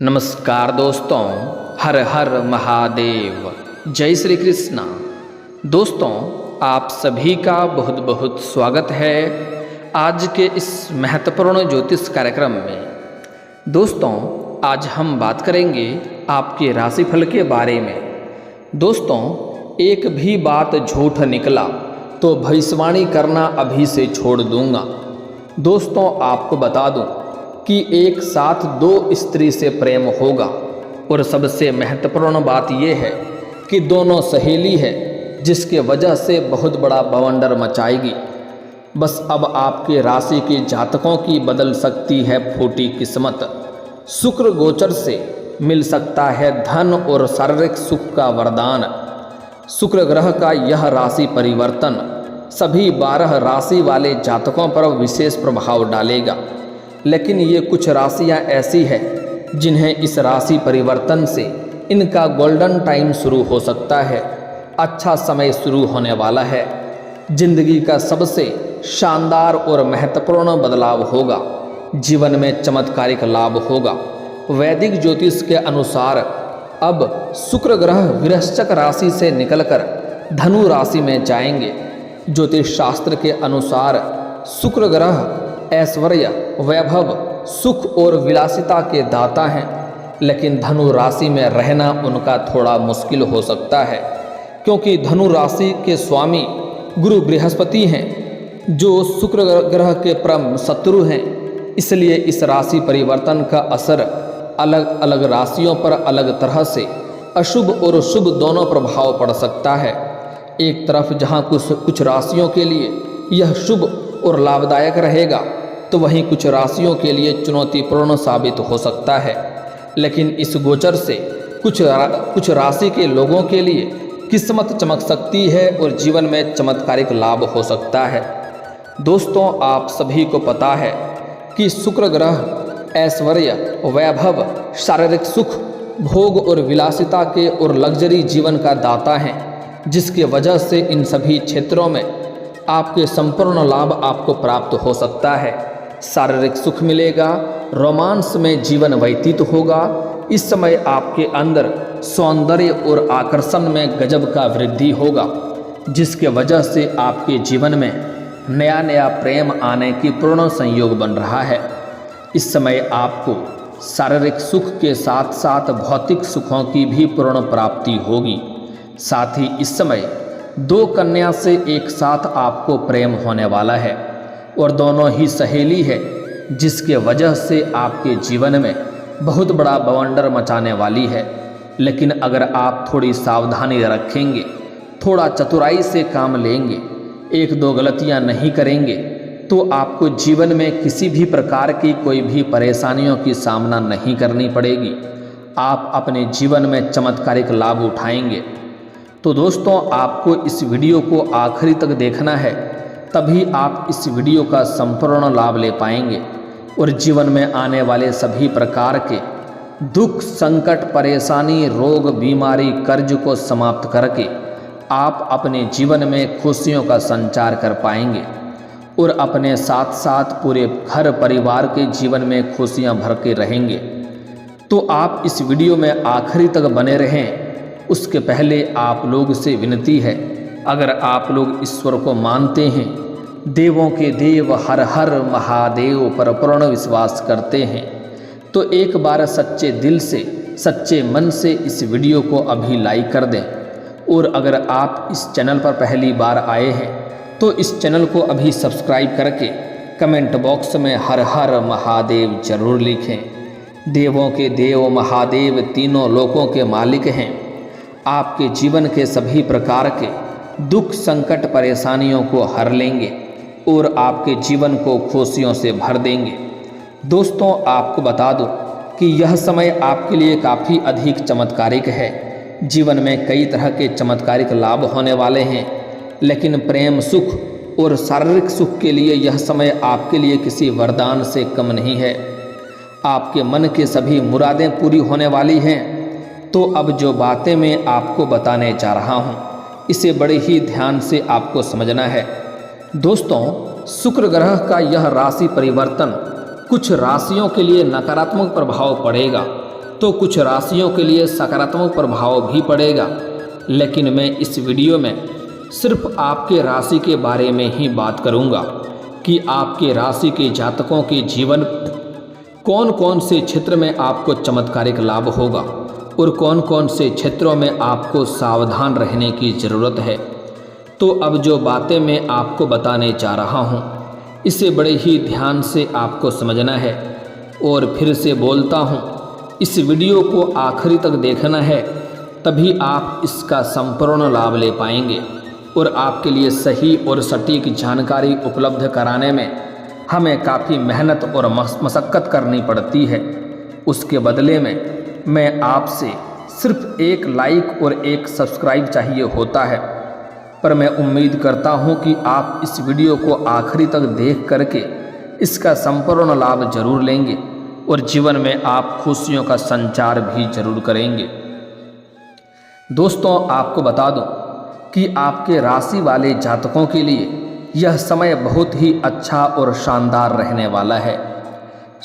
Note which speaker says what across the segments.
Speaker 1: नमस्कार दोस्तों, हर हर महादेव, जय श्री कृष्णा। दोस्तों, आप सभी का बहुत बहुत स्वागत है आज के इस महत्वपूर्ण ज्योतिष कार्यक्रम में। दोस्तों, आज हम बात करेंगे आपके राशिफल के बारे में। दोस्तों, एक भी बात झूठ निकला तो भविष्यवाणी करना अभी से छोड़ दूंगा। दोस्तों, आपको बता दूं कि एक साथ दो स्त्री से प्रेम होगा और सबसे महत्वपूर्ण बात यह है कि दोनों सहेली है, जिसके वजह से बहुत बड़ा बवंडर मचाएगी। बस अब आपके राशि के जातकों की बदल सकती है फूटी किस्मत। शुक्र गोचर से मिल सकता है धन और शारीरिक सुख का वरदान। शुक्र ग्रह का यह राशि परिवर्तन सभी 12 राशि वाले जातकों पर विशेष प्रभाव डालेगा, लेकिन ये कुछ राशियां ऐसी हैं जिन्हें इस राशि परिवर्तन से इनका गोल्डन टाइम शुरू हो सकता है। अच्छा समय शुरू होने वाला है। जिंदगी का सबसे शानदार और महत्वपूर्ण बदलाव होगा। जीवन में चमत्कारिक लाभ होगा। वैदिक ज्योतिष के अनुसार अब शुक्र ग्रह वृश्चिक राशि से निकलकर धनु राशि में जाएंगे। ज्योतिष शास्त्र के अनुसार शुक्र ग्रह ऐश्वर्य, वैभव, सुख और विलासिता के दाता हैं, लेकिन धनु राशि में रहना उनका थोड़ा मुश्किल हो सकता है, क्योंकि धनु राशि के स्वामी गुरु बृहस्पति हैं, जो शुक्र ग्रह के परम शत्रु हैं। इसलिए इस राशि परिवर्तन का असर अलग अलग राशियों पर अलग तरह से अशुभ और शुभ दोनों प्रभाव पड़ सकता है। एक तरफ जहाँ कुछ राशियों के लिए यह शुभ और लाभदायक रहेगा, तो वहीं कुछ राशियों के लिए चुनौतीपूर्ण साबित हो सकता है। लेकिन इस गोचर से कुछ राशि के लोगों के लिए किस्मत चमक सकती है और जीवन में चमत्कारिक लाभ हो सकता है। दोस्तों, आप सभी को पता है कि शुक्र ग्रह ऐश्वर्य, वैभव, शारीरिक सुख, भोग और विलासिता के और लग्जरी जीवन का दाता है, जिसकी वजह से इन सभी क्षेत्रों में आपके संपूर्ण लाभ आपको प्राप्त हो सकता है। शारीरिक सुख मिलेगा, रोमांस में जीवन व्यतीत होगा। इस समय आपके अंदर सौंदर्य और आकर्षण में गजब का वृद्धि होगा, जिसके वजह से आपके जीवन में नया नया प्रेम आने की पूर्ण संयोग बन रहा है। इस समय आपको शारीरिक सुख के साथ साथ भौतिक सुखों की भी पूर्ण प्राप्ति होगी। साथ ही इस समय 2 कन्या से एक साथ आपको प्रेम होने वाला है और दोनों ही सहेली है, जिसके वजह से आपके जीवन में बहुत बड़ा बवंडर मचाने वाली है। लेकिन अगर आप थोड़ी सावधानी रखेंगे, थोड़ा चतुराई से काम लेंगे, 1-2 गलतियां नहीं करेंगे, तो आपको जीवन में किसी भी प्रकार की कोई भी परेशानियों की सामना नहीं करनी पड़ेगी। आप अपने जीवन में चमत्कारिक लाभ उठाएंगे। तो दोस्तों, आपको इस वीडियो को आखिरी तक देखना है, तभी आप इस वीडियो का संपूर्ण लाभ ले पाएंगे और जीवन में आने वाले सभी प्रकार के दुख, संकट, परेशानी, रोग, बीमारी, कर्ज को समाप्त करके आप अपने जीवन में खुशियों का संचार कर पाएंगे और अपने साथ साथ पूरे घर परिवार के जीवन में खुशियां भर के रहेंगे। तो आप इस वीडियो में आखिरी तक बने रहें। उसके पहले आप लोग से विनती है, अगर आप लोग ईश्वर को मानते हैं, देवों के देव हर हर महादेव पर पूर्ण विश्वास करते हैं, तो एक बार सच्चे दिल से, सच्चे मन से इस वीडियो को अभी लाइक कर दें। और अगर आप इस चैनल पर पहली बार आए हैं, तो इस चैनल को अभी सब्सक्राइब करके कमेंट बॉक्स में हर हर महादेव जरूर लिखें। देवों के देव महादेव तीनों लोकों के मालिक हैं। आपके जीवन के सभी प्रकार के दुख, संकट, परेशानियों को हर लेंगे और आपके जीवन को खुशियों से भर देंगे। दोस्तों, आपको बता दूं कि यह समय आपके लिए काफ़ी अधिक चमत्कारिक है। जीवन में कई तरह के चमत्कारिक लाभ होने वाले हैं, लेकिन प्रेम, सुख और शारीरिक सुख के लिए यह समय आपके लिए किसी वरदान से कम नहीं है। आपके मन के सभी मुरादें पूरी होने वाली हैं। तो अब जो बातें मैं आपको बताने जा रहा हूँ, इसे बड़े ही ध्यान से आपको समझना है। दोस्तों, शुक्र ग्रह का यह राशि परिवर्तन कुछ राशियों के लिए नकारात्मक प्रभाव पड़ेगा, तो कुछ राशियों के लिए सकारात्मक प्रभाव भी पड़ेगा, लेकिन मैं इस वीडियो में सिर्फ आपके राशि के बारे में ही बात करूंगा कि आपके राशि के जातकों के जीवन कौन कौन से क्षेत्र में आपको चमत्कारिक लाभ होगा और कौन कौन से क्षेत्रों में आपको सावधान रहने की ज़रूरत है। तो अब जो बातें मैं आपको बताने जा रहा हूँ, इसे बड़े ही ध्यान से आपको समझना है। और फिर से बोलता हूँ, इस वीडियो को आखिरी तक देखना है, तभी आप इसका संपूर्ण लाभ ले पाएंगे। और आपके लिए सही और सटीक जानकारी उपलब्ध कराने में हमें काफ़ी मेहनत और मशक्क़त करनी पड़ती है। उसके बदले में मैं आपसे सिर्फ एक लाइक और एक सब्सक्राइब चाहिए होता है। पर मैं उम्मीद करता हूं कि आप इस वीडियो को आखिरी तक देख करके इसका संपूर्ण लाभ जरूर लेंगे और जीवन में आप खुशियों का संचार भी जरूर करेंगे। दोस्तों, आपको बता दूं कि आपके राशि वाले जातकों के लिए यह समय बहुत ही अच्छा और शानदार रहने वाला है।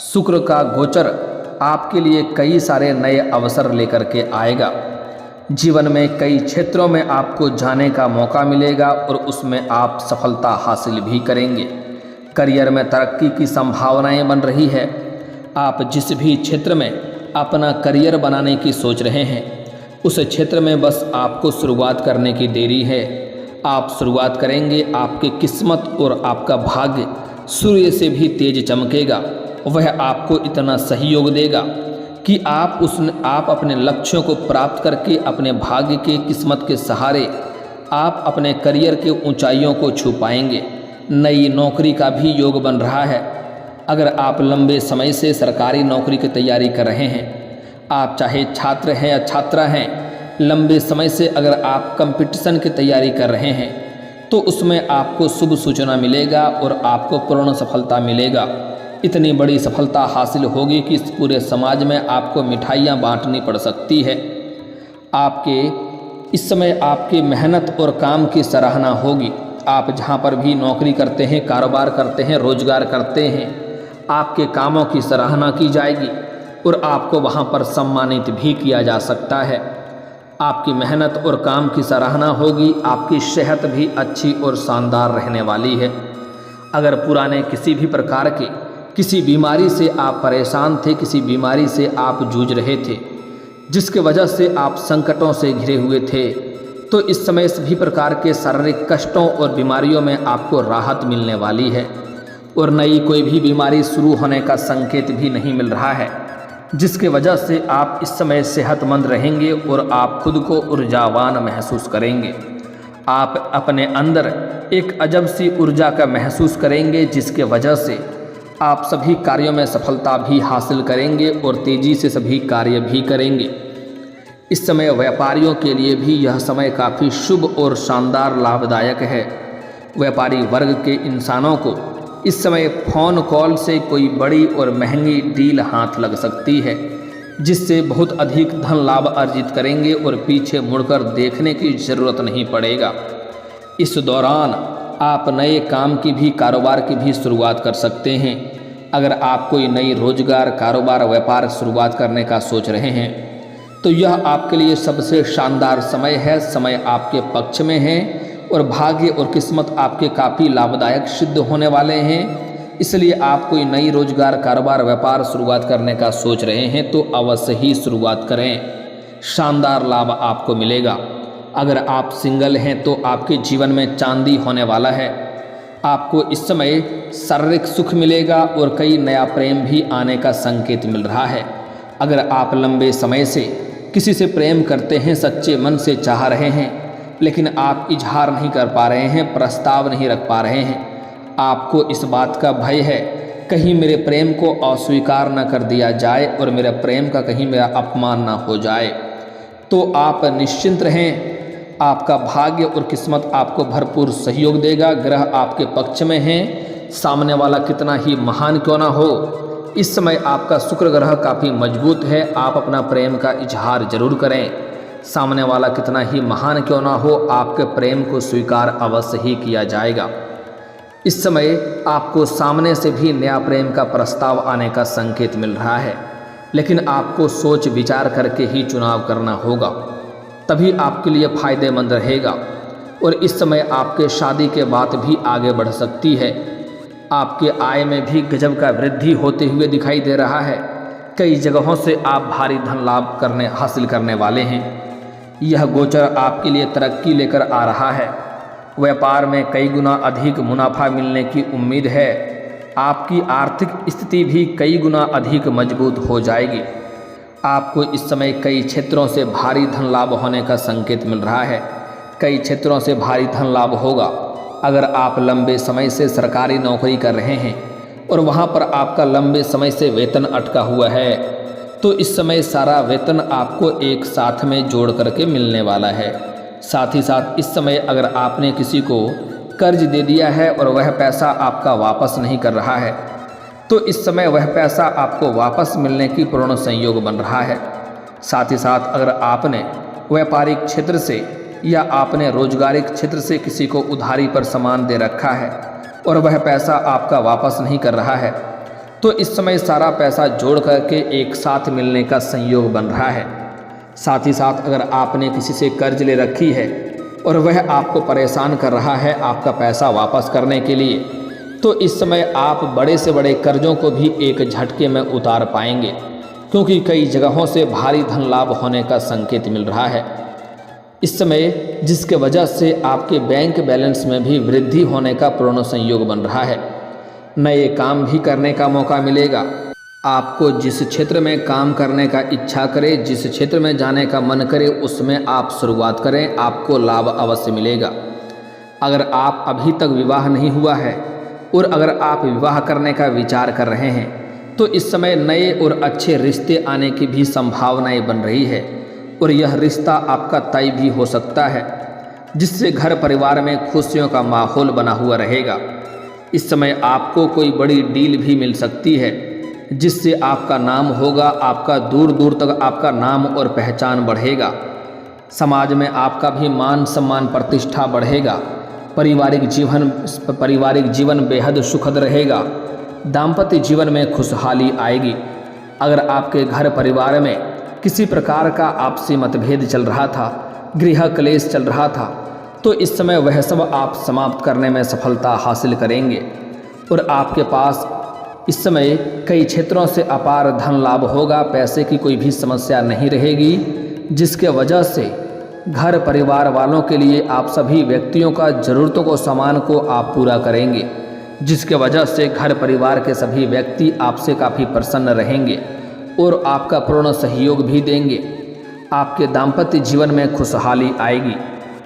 Speaker 1: शुक्र का गोचर आपके लिए कई सारे नए अवसर लेकर के आएगा। जीवन में कई क्षेत्रों में आपको जाने का मौका मिलेगा और उसमें आप सफलता हासिल भी करेंगे। करियर में तरक्की की संभावनाएं बन रही है। आप जिस भी क्षेत्र में अपना करियर बनाने की सोच रहे हैं, उस क्षेत्र में बस आपको शुरुआत करने की देरी है। आप शुरुआत करेंगे, आपकी किस्मत और आपका भाग्य सूर्य से भी तेज चमकेगा। वह आपको इतना सहयोग देगा कि आप अपने लक्ष्यों को प्राप्त करके अपने भाग्य के किस्मत के सहारे आप अपने करियर के ऊंचाइयों को छू पाएंगे। नई नौकरी का भी योग बन रहा है। अगर आप लंबे समय से सरकारी नौकरी की तैयारी कर रहे हैं, आप चाहे छात्र हैं या छात्रा हैं, लंबे समय से अगर आप कंपटीशन की तैयारी कर रहे हैं, तो उसमें आपको शुभ सूचना मिलेगा और आपको पूर्ण सफलता मिलेगा। इतनी बड़ी सफलता हासिल होगी कि इस पूरे समाज में आपको मिठाइयाँ बांटनी पड़ सकती है। इस समय आपकी मेहनत और काम की सराहना होगी। आप जहाँ पर भी नौकरी करते हैं, कारोबार करते हैं, रोजगार करते हैं, आपके कामों की सराहना की जाएगी और आपको वहाँ पर सम्मानित भी किया जा सकता है। आपकी मेहनत और काम की सराहना होगी। आपकी सेहत भी अच्छी और शानदार रहने वाली है। अगर पुराने किसी भी प्रकार के किसी बीमारी से आप परेशान थे, किसी बीमारी से आप जूझ रहे थे, जिसके वजह से आप संकटों से घिरे हुए थे, तो इस समय सभी प्रकार के शारीरिक कष्टों और बीमारियों में आपको राहत मिलने वाली है। और नई कोई भी बीमारी शुरू होने का संकेत भी नहीं मिल रहा है, जिसके वजह से आप इस समय सेहतमंद रहेंगे और आप खुद को ऊर्जावान महसूस करेंगे। आप अपने अंदर एक अजब सी ऊर्जा का महसूस करेंगे, जिसके वजह से आप सभी कार्यों में सफलता भी हासिल करेंगे और तेज़ी से सभी कार्य भी करेंगे। इस समय व्यापारियों के लिए भी यह समय काफ़ी शुभ और शानदार लाभदायक है। व्यापारी वर्ग के इंसानों को इस समय फ़ोन कॉल से कोई बड़ी और महंगी डील हाथ लग सकती है, जिससे बहुत अधिक धन लाभ अर्जित करेंगे और पीछे मुड़कर देखने की ज़रूरत नहीं पड़ेगा। इस दौरान आप नए काम की भी, कारोबार की भी शुरुआत कर सकते हैं। अगर आप कोई नई रोजगार, कारोबार, व्यापार शुरुआत करने का सोच रहे हैं, तो यह आपके लिए सबसे शानदार समय है। समय आपके पक्ष में है और भाग्य और किस्मत आपके काफ़ी लाभदायक सिद्ध होने वाले हैं। इसलिए आप कोई नई रोजगार, कारोबार, व्यापार शुरुआत करने का सोच रहे हैं, तो अवश्य ही शुरुआत करें। शानदार लाभ आपको मिलेगा। अगर आप सिंगल हैं तो आपके जीवन में चांदी होने वाला है। आपको इस समय शारीरिक सुख मिलेगा और कई नया प्रेम भी आने का संकेत मिल रहा है। अगर आप लंबे समय से किसी से प्रेम करते हैं, सच्चे मन से चाह रहे हैं, लेकिन आप इजहार नहीं कर पा रहे हैं, प्रस्ताव नहीं रख पा रहे हैं, आपको इस बात का भय है कहीं मेरे प्रेम को अस्वीकार न कर दिया जाए और मेरे प्रेम का कहीं मेरा अपमान ना हो जाए, तो आप निश्चिंत रहें। आपका भाग्य और किस्मत आपको भरपूर सहयोग देगा। ग्रह आपके पक्ष में हैं। सामने वाला कितना ही महान क्यों ना हो, इस समय आपका शुक्र ग्रह काफ़ी मजबूत है। आप अपना प्रेम का इजहार जरूर करें। सामने वाला कितना ही महान क्यों ना हो, आपके प्रेम को स्वीकार अवश्य ही किया जाएगा। इस समय आपको सामने से भी नया प्रेम का प्रस्ताव आने का संकेत मिल रहा है। लेकिन आपको सोच विचार करके ही चुनाव करना होगा, तभी आपके लिए फायदेमंद रहेगा। और इस समय आपके शादी के बात भी आगे बढ़ सकती है। आपके आय में भी गजब का वृद्धि होते हुए दिखाई दे रहा है। कई जगहों से आप भारी धन लाभ हासिल करने वाले हैं। यह गोचर आपके लिए तरक्की लेकर आ रहा है। व्यापार में कई गुना अधिक मुनाफा मिलने की उम्मीद है। आपकी आर्थिक स्थिति भी कई गुना अधिक मजबूत हो जाएगी। आपको इस समय कई क्षेत्रों से भारी धन लाभ होने का संकेत मिल रहा है। कई क्षेत्रों से भारी धन लाभ होगा। अगर आप लंबे समय से सरकारी नौकरी कर रहे हैं और वहां पर आपका लंबे समय से वेतन अटका हुआ है, तो इस समय सारा वेतन आपको एक साथ में जोड़ करके मिलने वाला है। साथ ही साथ इस समय अगर आपने किसी को कर्ज दे दिया है और वह पैसा आपका वापस नहीं कर रहा है, तो इस समय वह पैसा आपको वापस मिलने की पूर्ण संयोग बन रहा है। साथ ही साथ अगर आपने व्यापारिक क्षेत्र से या आपने रोजगारिक क्षेत्र से किसी को उधारी पर सामान दे रखा है और वह पैसा आपका वापस नहीं कर रहा है, तो इस समय सारा पैसा जोड़ करके एक साथ मिलने का संयोग बन रहा है। साथ ही साथ अगर आपने किसी से कर्ज ले रखी है और वह आपको परेशान कर रहा है आपका पैसा वापस करने के लिए, तो इस समय आप बड़े से बड़े कर्जों को भी एक झटके में उतार पाएंगे, क्योंकि कई जगहों से भारी धन लाभ होने का संकेत मिल रहा है इस समय, जिसके वजह से आपके बैंक बैलेंस में भी वृद्धि होने का पूर्ण संयोग बन रहा है। नए काम भी करने का मौका मिलेगा। आपको जिस क्षेत्र में काम करने का इच्छा करे, जिस क्षेत्र में जाने का मन करे, उसमें आप शुरुआत करें, आपको लाभ अवश्य मिलेगा। अगर आप अभी तक विवाह नहीं हुआ है और अगर आप विवाह करने का विचार कर रहे हैं, तो इस समय नए और अच्छे रिश्ते आने की भी संभावनाएं बन रही है और यह रिश्ता आपका तय भी हो सकता है, जिससे घर परिवार में खुशियों का माहौल बना हुआ रहेगा। इस समय आपको कोई बड़ी डील भी मिल सकती है, जिससे आपका नाम होगा, आपका दूर दूर तक आपका नाम और पहचान बढ़ेगा। समाज में आपका भी मान सम्मान प्रतिष्ठा बढ़ेगा। पारिवारिक जीवन बेहद सुखद रहेगा। दाम्पत्य जीवन में खुशहाली आएगी। अगर आपके घर परिवार में किसी प्रकार का आपसी मतभेद चल रहा था, गृह क्लेश चल रहा था, तो इस समय वह सब आप समाप्त करने में सफलता हासिल करेंगे और आपके पास इस समय कई क्षेत्रों से अपार धन लाभ होगा। पैसे की कोई भी समस्या नहीं रहेगी, जिसके वजह से घर परिवार वालों के लिए आप सभी व्यक्तियों का ज़रूरतों को सामान को आप पूरा करेंगे, जिसके वजह से घर परिवार के सभी व्यक्ति आपसे काफ़ी प्रसन्न रहेंगे और आपका पूर्ण सहयोग भी देंगे। आपके दाम्पत्य जीवन में खुशहाली आएगी।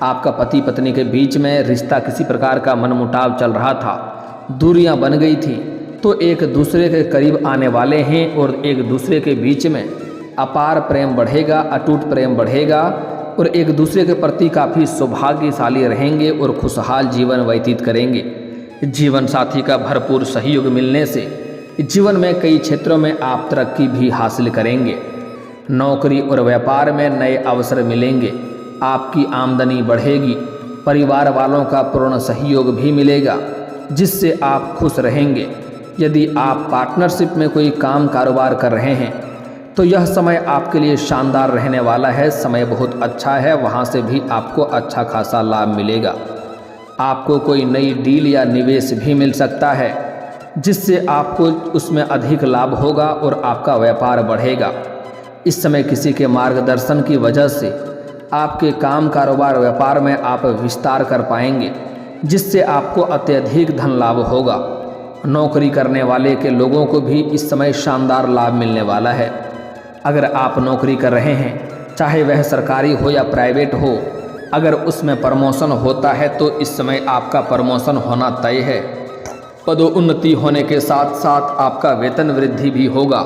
Speaker 1: आपका पति पत्नी के बीच में रिश्ता किसी प्रकार का मनमुटाव चल रहा था, दूरियां बन गई थी, तो एक दूसरे के करीब आने वाले हैं और एक दूसरे के बीच में अपार प्रेम बढ़ेगा, अटूट प्रेम बढ़ेगा और एक दूसरे के प्रति काफ़ी सौभाग्यशाली रहेंगे और खुशहाल जीवन व्यतीत करेंगे। जीवन साथी का भरपूर सहयोग मिलने से जीवन में कई क्षेत्रों में आप तरक्की भी हासिल करेंगे। नौकरी और व्यापार में नए अवसर मिलेंगे। आपकी आमदनी बढ़ेगी। परिवार वालों का पूर्ण सहयोग भी मिलेगा, जिससे आप खुश रहेंगे। यदि आप पार्टनरशिप में कोई काम कारोबार कर रहे हैं, तो यह समय आपके लिए शानदार रहने वाला है। समय बहुत अच्छा है, वहाँ से भी आपको अच्छा खासा लाभ मिलेगा। आपको कोई नई डील या निवेश भी मिल सकता है, जिससे आपको उसमें अधिक लाभ होगा और आपका व्यापार बढ़ेगा। इस समय किसी के मार्गदर्शन की वजह से आपके काम कारोबार व्यापार में आप विस्तार कर पाएंगे, जिससे आपको अत्यधिक धन लाभ होगा। नौकरी करने वाले के लोगों को भी इस समय शानदार लाभ मिलने वाला है। अगर आप नौकरी कर रहे हैं, चाहे वह सरकारी हो या प्राइवेट हो, अगर उसमें प्रमोशन होता है तो इस समय आपका प्रमोशन होना तय है। पदोन्नति होने के साथ साथ आपका वेतन वृद्धि भी होगा।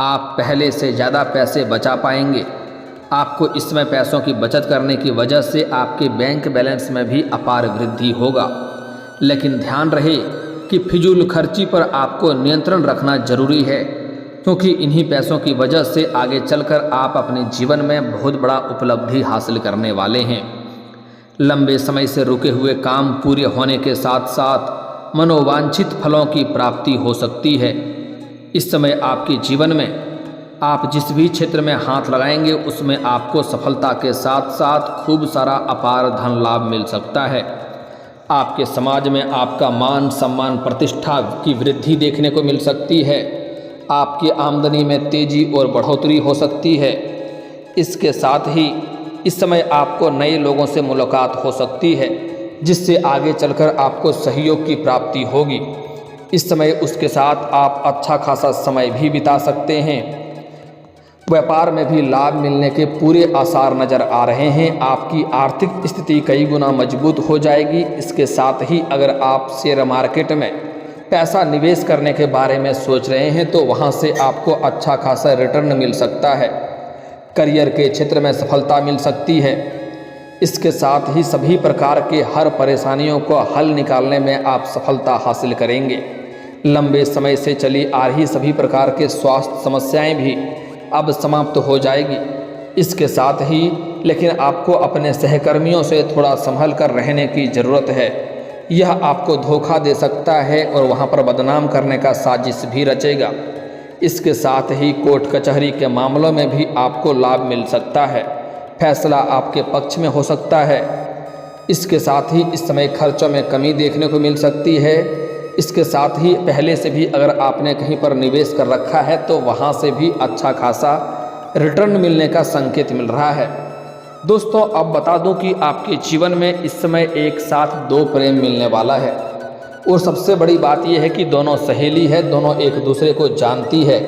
Speaker 1: आप पहले से ज़्यादा पैसे बचा पाएंगे। आपको इस समय पैसों की बचत करने की वजह से आपके बैंक बैलेंस में भी अपार वृद्धि होगा। लेकिन ध्यान रहे कि फिजूल खर्ची पर आपको नियंत्रण रखना जरूरी है, क्योंकि इन्हीं पैसों की वजह से आगे चलकर आप अपने जीवन में बहुत बड़ा उपलब्धि हासिल करने वाले हैं। लंबे समय से रुके हुए काम पूरे होने के साथ साथ मनोवांछित फलों की प्राप्ति हो सकती है। इस समय आपके जीवन में आप जिस भी क्षेत्र में हाथ लगाएंगे उसमें आपको सफलता के साथ साथ खूब सारा अपार धन लाभ मिल सकता है। आपके समाज में आपका मान सम्मान प्रतिष्ठा की वृद्धि देखने को मिल सकती है। आपकी आमदनी में तेजी और बढ़ोतरी हो सकती है। इसके साथ ही इस समय आपको नए लोगों से मुलाकात हो सकती है, जिससे आगे चलकर आपको सहयोग की प्राप्ति होगी। इस समय उसके साथ आप अच्छा खासा समय भी बिता सकते हैं। व्यापार में भी लाभ मिलने के पूरे आसार नज़र आ रहे हैं। आपकी आर्थिक स्थिति कई गुना मजबूत हो जाएगी। इसके साथ ही अगर आप शेयर मार्केट में पैसा निवेश करने के बारे में सोच रहे हैं तो वहां से आपको अच्छा खासा रिटर्न मिल सकता है। करियर के क्षेत्र में सफलता मिल सकती है। इसके साथ ही सभी प्रकार के हर परेशानियों को हल निकालने में आप सफलता हासिल करेंगे। लंबे समय से चली आ रही सभी प्रकार के स्वास्थ्य समस्याएं भी अब समाप्त हो जाएगी। इसके साथ ही लेकिन आपको अपने सहकर्मियों से थोड़ा संभल कर रहने की ज़रूरत है। यह आपको धोखा दे सकता है और वहां पर बदनाम करने का साजिश भी रचेगा। इसके साथ ही कोर्ट कचहरी के मामलों में भी आपको लाभ मिल सकता है। फैसला आपके पक्ष में हो सकता है। इसके साथ ही इस समय खर्चों में कमी देखने को मिल सकती है। इसके साथ ही पहले से भी अगर आपने कहीं पर निवेश कर रखा है तो वहां से भी अच्छा खासा रिटर्न मिलने का संकेत मिल रहा है। दोस्तों, अब बता दूं कि आपके जीवन में इस समय एक साथ दो प्रेम मिलने वाला है और सबसे बड़ी बात यह है कि दोनों सहेली है, दोनों एक दूसरे को जानती है।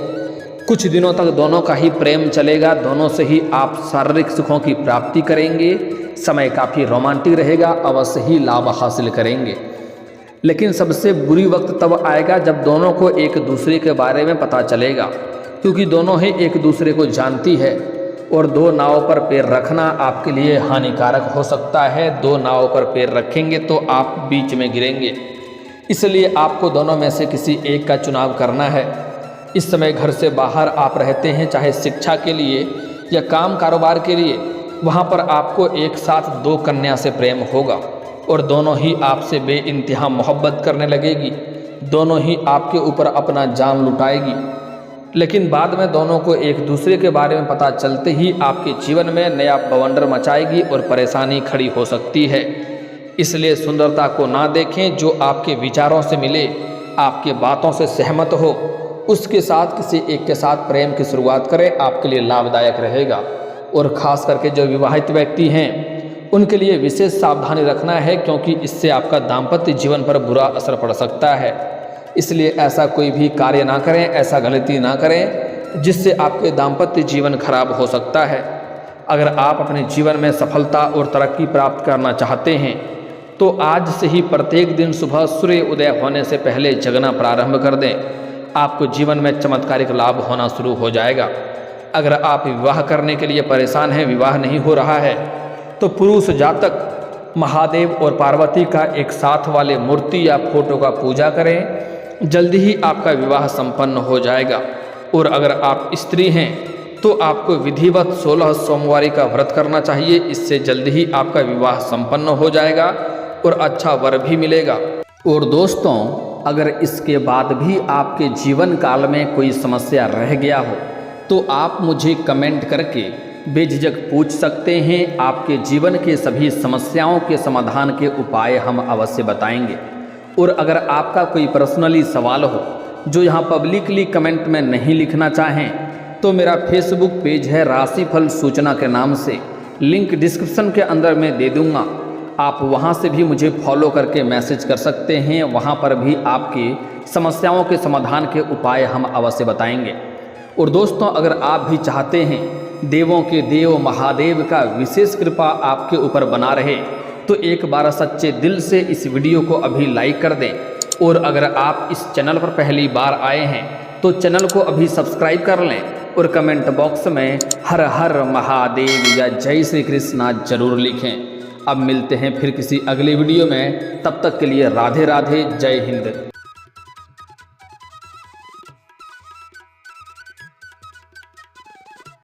Speaker 1: कुछ दिनों तक दोनों का ही प्रेम चलेगा। दोनों से ही आप शारीरिक सुखों की प्राप्ति करेंगे। समय काफ़ी रोमांटिक रहेगा। अवश्य ही लाभ हासिल करेंगे। लेकिन सबसे बुरी वक्त तब आएगा जब दोनों को एक दूसरे के बारे में पता चलेगा, क्योंकि दोनों ही एक दूसरे को जानती है और दो नाव पर पैर रखना आपके लिए हानिकारक हो सकता है। दो नाव पर पैर रखेंगे तो आप बीच में गिरेंगे। इसलिए आपको दोनों में से किसी एक का चुनाव करना है। इस समय घर से बाहर आप रहते हैं, चाहे शिक्षा के लिए या काम कारोबार के लिए, वहाँ पर आपको एक साथ दो कन्या से प्रेम होगा और दोनों ही आपसे बेइंतहा मोहब्बत करने लगेगी। दोनों ही आपके ऊपर अपना जान लुटाएगी। लेकिन बाद में दोनों को एक दूसरे के बारे में पता चलते ही आपके जीवन में नया बवंडर मचाएगी और परेशानी खड़ी हो सकती है। इसलिए सुंदरता को ना देखें, जो आपके विचारों से मिले, आपके बातों से सहमत हो, उसके साथ किसी एक के साथ प्रेम की शुरुआत करें। आपके लिए लाभदायक रहेगा। और ख़ास करके जो विवाहित व्यक्ति हैं उनके लिए विशेष सावधानी रखना है, क्योंकि इससे आपका दाम्पत्य जीवन पर बुरा असर पड़ सकता है। इसलिए ऐसा कोई भी कार्य ना करें, ऐसा गलती ना करें जिससे आपके दाम्पत्य जीवन खराब हो सकता है। अगर आप अपने जीवन में सफलता और तरक्की प्राप्त करना चाहते हैं तो आज से ही प्रत्येक दिन सुबह सूर्य उदय होने से पहले जगना प्रारंभ कर दें। आपको जीवन में चमत्कारिक लाभ होना शुरू हो जाएगा। अगर आप विवाह करने के लिए परेशान हैं, विवाह नहीं हो रहा है, तो पुरुष जातक महादेव और पार्वती का एक साथ वाले मूर्ति या फोटो का पूजा करें। जल्दी ही आपका विवाह संपन्न हो जाएगा। और अगर आप स्त्री हैं तो आपको विधिवत 16 सोमवारी का व्रत करना चाहिए। इससे जल्दी ही आपका विवाह संपन्न हो जाएगा और अच्छा वर भी मिलेगा। और दोस्तों, अगर इसके बाद भी आपके जीवन काल में कोई समस्या रह गया हो तो आप मुझे कमेंट करके बेझिझक पूछ सकते हैं। आपके जीवन के सभी समस्याओं के समाधान के उपाय हम अवश्य बताएंगे। और अगर आपका कोई पर्सनली सवाल हो जो यहाँ पब्लिकली कमेंट में नहीं लिखना चाहें तो मेरा फेसबुक पेज है राशिफल सूचना के नाम से, लिंक डिस्क्रिप्शन के अंदर मैं दे दूँगा। आप वहाँ से भी मुझे फॉलो करके मैसेज कर सकते हैं। वहाँ पर भी आपकी समस्याओं के समाधान के उपाय हम अवश्य बताएंगे। और दोस्तों, अगर आप भी चाहते हैं देवों के देव महादेव का विशेष कृपा आपके ऊपर बना रहे तो एक बार सच्चे दिल से इस वीडियो को अभी लाइक कर दें। और अगर आप इस चैनल पर पहली बार आए हैं तो चैनल को अभी सब्सक्राइब कर लें और कमेंट बॉक्स में हर हर महादेव या जय श्री कृष्णा जरूर लिखें। अब मिलते हैं फिर किसी अगले वीडियो में। तब तक के लिए राधे राधे, जय हिंद।